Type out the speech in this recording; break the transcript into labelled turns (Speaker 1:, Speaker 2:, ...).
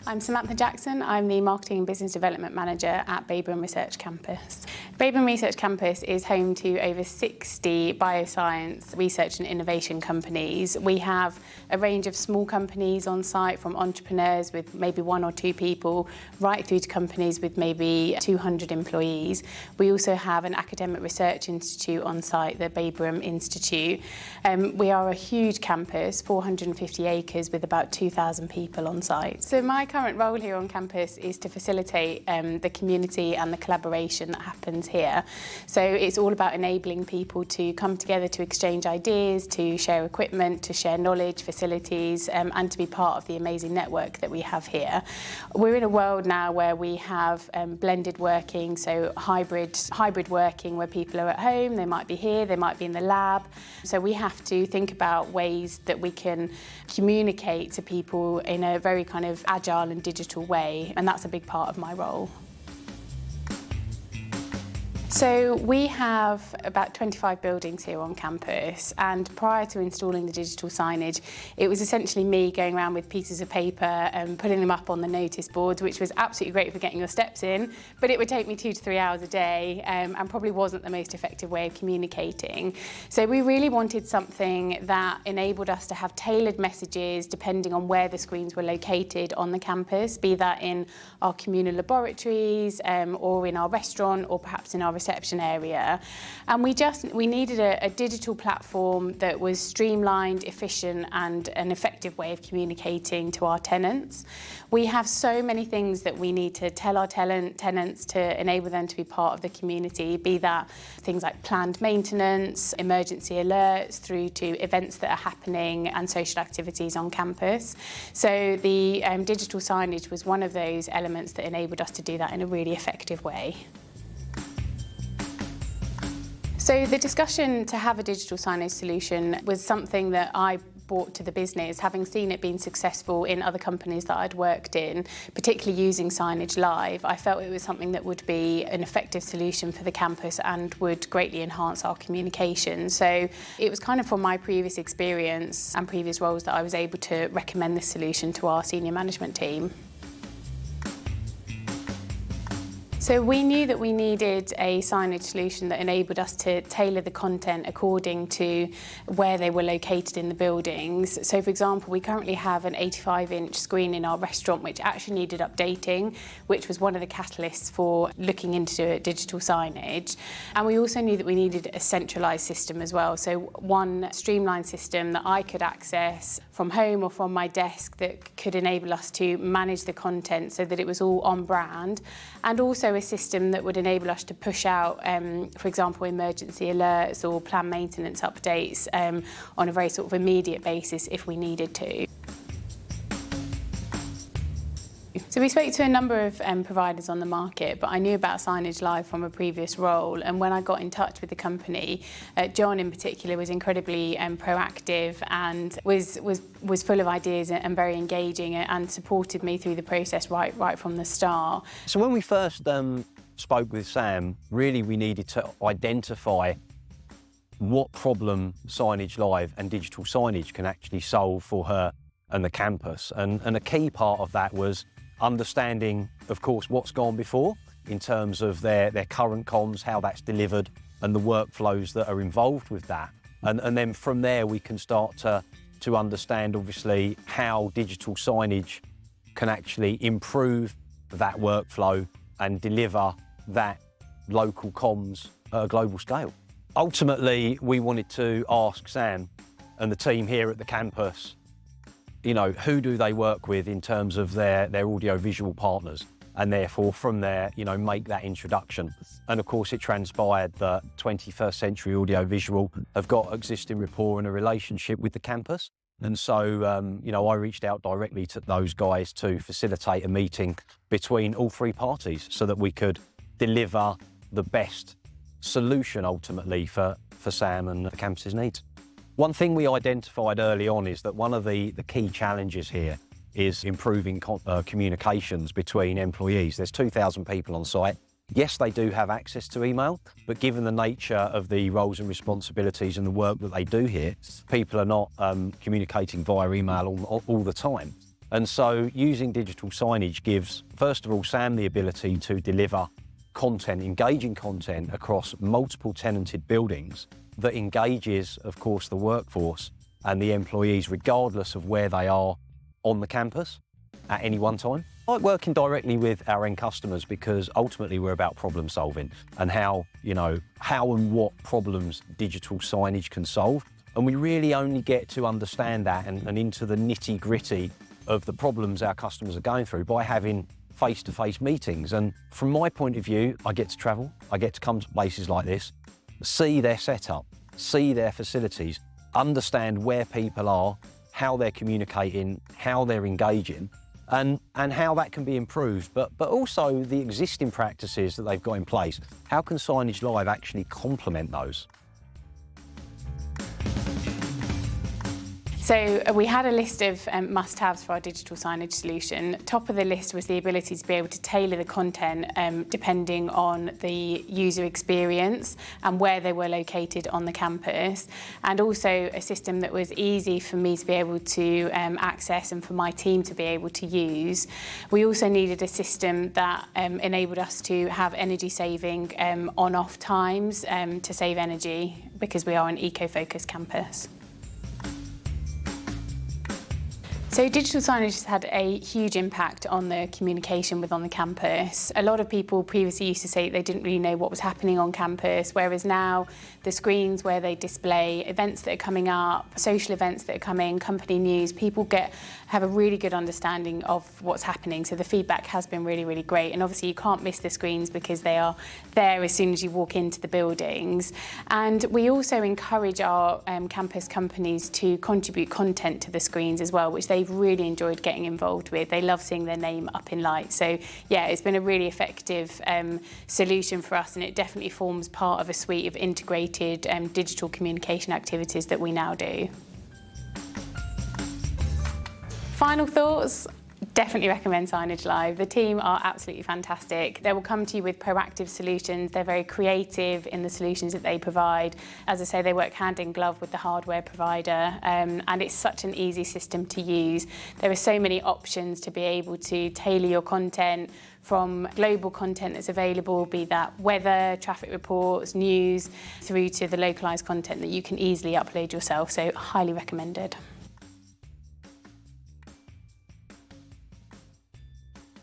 Speaker 1: I'm Samantha Jackson. I'm the Marketing and Business Development Manager at Babraham Research Campus. Babraham Research Campus is home to over 60 bioscience research and innovation companies. We have a range of small companies on site, from entrepreneurs with maybe 1 or 2 people right through to companies with maybe 200 employees. We also have an academic research institute on site, the Babraham Institute. We are a huge campus, 450 acres with about 2,000 people on site. So my current role here on campus is to facilitate the community and the collaboration that happens here. So it's all about enabling people to come together to exchange ideas, to share equipment, to share knowledge, facilities, and to be part of the amazing network that we have here. We're in a world now where we have blended working, so hybrid working, where people are at home, they might be here, they might be in the lab. So we have to think about ways that we can communicate to people in a very kind of agile and digital way, and that's a big part of my role. So we have about 25 buildings here on campus, and prior to installing the digital signage, it was essentially me going around with pieces of paper and putting them up on the notice boards, which was absolutely great for getting your steps in, but it would take me 2 to 3 hours a day and probably wasn't the most effective way of communicating. So we really wanted something that enabled us to have tailored messages depending on where the screens were located on the campus, be that in our communal laboratories or in our restaurant or perhaps in our reception area. And we needed a digital platform that was streamlined, efficient and an effective way of communicating to our tenants. We have so many things that we need to tell our tenants to enable them to be part of the community, be that things like planned maintenance, emergency alerts, through to events that are happening and social activities on campus. So the digital signage was one of those elements that enabled us to do that in a really effective way. So the discussion to have a digital signage solution was something that I brought to the business, having seen it being successful in other companies that I'd worked in, particularly using Signagelive. I felt it was something that would be an effective solution for the campus and would greatly enhance our communication. So it was kind of from my previous experience and previous roles that I was able to recommend this solution to our senior management team. So we knew that we needed a signage solution that enabled us to tailor the content according to where they were located in the buildings. So for example, we currently have an 85-inch screen in our restaurant which actually needed updating, which was one of the catalysts for looking into digital signage. And we also knew that we needed a centralised system as well. So one streamlined system that I could access from home or from my desk that could enable us to manage the content so that it was all on brand, and also a system that would enable us to push out, for example, emergency alerts or planned maintenance updates on a very sort of immediate basis if we needed to. So we spoke to a number of providers on the market, but I knew about Signagelive from a previous role, and when I got in touch with the company, John in particular was incredibly proactive and was full of ideas and very engaging and supported me through the process right from the start.
Speaker 2: So when we first spoke with Sam, really we needed to identify what problem Signagelive and digital signage can actually solve for her and the campus, and a key part of that was understanding, of course, what's gone before in terms of their current comms, how that's delivered and the workflows that are involved with that. And then from there we can start to understand, obviously, how digital signage can actually improve that workflow and deliver that local comms at a global scale. Ultimately, we wanted to ask Sam and the team here at the campus, you know, who do they work with in terms of their audio-visual partners, and therefore from there, you know, make that introduction. And of course it transpired that 21st Century Audio-Visual have got existing rapport and a relationship with the campus. And so, you know, I reached out directly to those guys to facilitate a meeting between all 3 parties so that we could deliver the best solution ultimately for Sam and the campus's needs. One thing we identified early on is that one of the key challenges here is improving communications between employees. There's 2,000 people on site. Yes, they do have access to email, but given the nature of the roles and responsibilities and the work that they do here, people are not communicating via email all the time. And so using digital signage gives, first of all, Sam the ability to deliver content, engaging content across multiple tenanted buildings that engages, of course, the workforce and the employees regardless of where they are on the campus at any one time. I like working directly with our end customers because ultimately we're about problem solving and how and what problems digital signage can solve. And we really only get to understand that and into the nitty gritty of the problems our customers are going through by having face-to-face meetings. And from my point of view, I get to travel, I get to come to places like this, see their setup, see their facilities, understand where people are, how they're communicating, how they're engaging, and how that can be improved, but also the existing practices that they've got in place. How can Signagelive actually complement those?
Speaker 1: So we had a list of must-haves for our digital signage solution. Top of the list was the ability to be able to tailor the content depending on the user experience and where they were located on the campus, and also a system that was easy for me to be able to access and for my team to be able to use. We also needed a system that enabled us to have energy saving on-off times to save energy because we are an eco-focused campus. So digital signage has had a huge impact on the communication on the campus. A lot of people previously used to say they didn't really know what was happening on campus, whereas now the screens where they display events that are coming up, social events that are coming, company news, people have a really good understanding of what's happening. So the feedback has been really, really great. And obviously you can't miss the screens because they are there as soon as you walk into the buildings. And we also encourage our campus companies to contribute content to the screens as well, which they've really enjoyed getting involved with. They love seeing their name up in lights. So yeah, it's been a really effective solution for us, and it definitely forms part of a suite of integrated digital communication activities that we now do. Final thoughts. Definitely recommend Signagelive. The team are absolutely fantastic. They will come to you with proactive solutions. They're very creative in the solutions that they provide. As I say, they work hand in glove with the hardware provider, and it's such an easy system to use. There are so many options to be able to tailor your content, from global content that's available, be that weather, traffic reports, news, through to the localised content that you can easily upload yourself. So highly recommended.